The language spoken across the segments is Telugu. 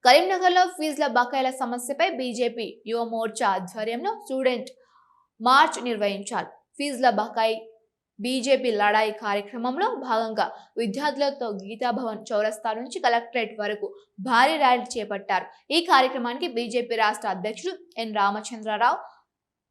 కరీంనగర్లో ఫీజుల బకాయిల సమస్యపై బీజేపీ యువ మోర్చా ఆధ్వర్యంలో స్టూడెంట్ మార్చ్ నిర్వహించారు. ఫీజుల బకాయి బీజేపీ లడాయి కార్యక్రమంలో భాగంగా విద్యార్థులతో గీతాభవన్ చౌరస్తా నుంచి కలెక్టరేట్ వరకు భారీ ర్యాలీ చేపట్టారు. ఈ కార్యక్రమానికి బీజేపీ రాష్ట్ర అధ్యక్షుడు ఎన్ రామచంద్రరావు,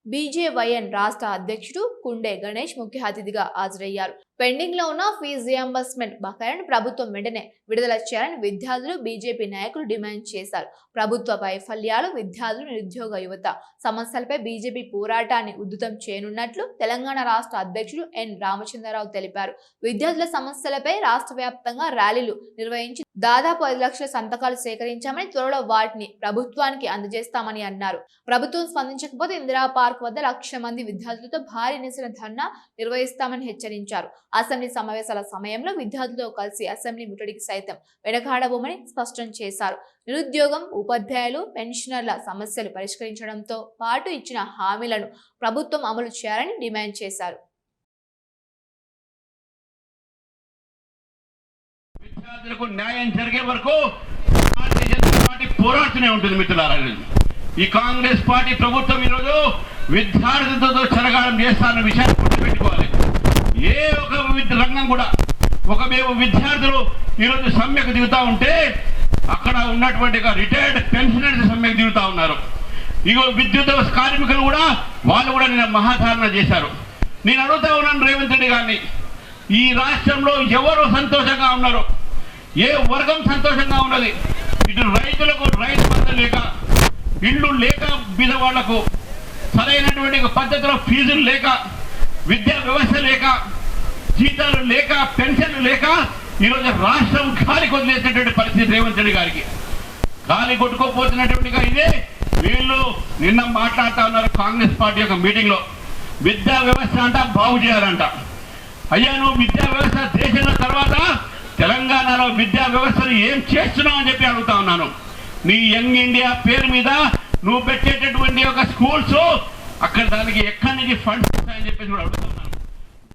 బీజేవైఎన్ రాష్ట్ర అధ్యక్షుడు కుండే గణేష్ ముఖ్య అతిథిగా హాజరయ్యారు. పెండింగ్ లో ఉన్న ఫీజు రియంబర్స్మెంట్ బకాయిలను ప్రభుత్వం వెంటనే విడుదల చేయాలని విద్యార్థులు, బీజేపీ నాయకులు డిమాండ్ చేశారు. ప్రభుత్వ వైఫల్యాలు, విద్యార్థులు, నిరుద్యోగ యువత సమస్యలపై బీజేపీ పోరాటాన్ని ఉధృతం చేయనున్నట్లు తెలంగాణ రాష్ట్ర అధ్యక్షుడు ఎన్ రామచంద్రరావు తెలిపారు. విద్యార్థుల సమస్యలపై రాష్ట్ర వ్యాప్తంగా ర్యాలీలు నిర్వహించి దాదాపు 5 లక్షల సంతకాలు సేకరించామని, త్వరలో వాటిని ప్రభుత్వానికి అందజేస్తామని అన్నారు. ప్రభుత్వం స్పందించకపోతే ఇందిరా పార్క్ వద్ద 1,00,000 మంది విద్యార్థులతో భారీ నిరసన ధర్నా నిర్వహిస్తామని హెచ్చరించారు. అసెంబ్లీ సమావేశాల సమయంలో విద్యార్థులతో కలిసి అసెంబ్లీ ముట్టడికి సైతం వెనకాడబోమని స్పష్టం చేశారు. నిరుద్యోగం, ఉపాధ్యాయులు, పెన్షనర్ల సమస్యలు పరిష్కరించడంతో పాటు ఇచ్చిన హామీలను ప్రభుత్వం అమలు చేయాలని డిమాండ్ చేశారు. విద్యార్థులకు న్యాయం జరిగే వరకు భారతీయ జనతా పార్టీ పోరాడుతూనే ఉంటుంది. మిత్రులారా, ఈ కాంగ్రెస్ పార్టీ ప్రభుత్వం ఈరోజు విద్యార్థులతో చెరగాడం చేస్తారన్న విషయాన్ని గుర్తుపెట్టుకోవాలి. ఏ ఒక రంగం కూడా మేము విద్యార్థులు ఈరోజు సమ్మెకు దిగుతా ఉంటే అక్కడ ఉన్నటువంటి రిటైర్డ్ పెన్షనర్స్ సమ్మెకు దిగుతా ఉన్నారు. ఇగో విద్యుత్ కార్మికులు కూడా వాళ్ళు కూడా నిన్న మహాధారణ చేశారు. నేను అడుగుతా ఉన్నాను రేవంత్ రెడ్డి గారిని, ఈ రాష్ట్రంలో ఎవరు సంతోషంగా ఉన్నారు? ఏ వర్గం సంతోషంగా ఉన్నది? ఇటు రైతులకు రైతు బంధు లేక, ఇళ్ళు లేక, బీదవాళ్లకు సరైనటువంటి పద్ధతిలో ఫీజులు లేక, విద్యా వ్యవస్థ లేక, జీతాలు లేక, పెన్షన్లు లేక ఈరోజు రాష్ట్రం గాలి కొదిలేసినటువంటి పరిస్థితి రేవంత్ రెడ్డి గారికి. గాలి కొట్టుకోపోతున్నటువంటి ఇదే వీళ్ళు నిన్న మాట్లాడుతూ ఉన్నారు కాంగ్రెస్ పార్టీ యొక్క మీటింగ్ లో. విద్యా వ్యవస్థ అంట బాగు చేయాలంట. అయ్యా, నువ్వు విద్యా వ్యవస్థ దేశంలో తర్వాత తెలంగాణలో విద్యా వ్యవస్థను ఏం చేస్తున్నావు అని చెప్పి అడుగుతా ఉన్నాను. నీ యంగ్ ఇండియా పేరు మీద నువ్వు పెట్టేటటువంటి ఒక స్కూల్స్ అక్కడ దానికి ఎక్కడి నుంచి ఫండ్స్ వస్తాయని చెప్పేసి కూడా అడుగుతాను.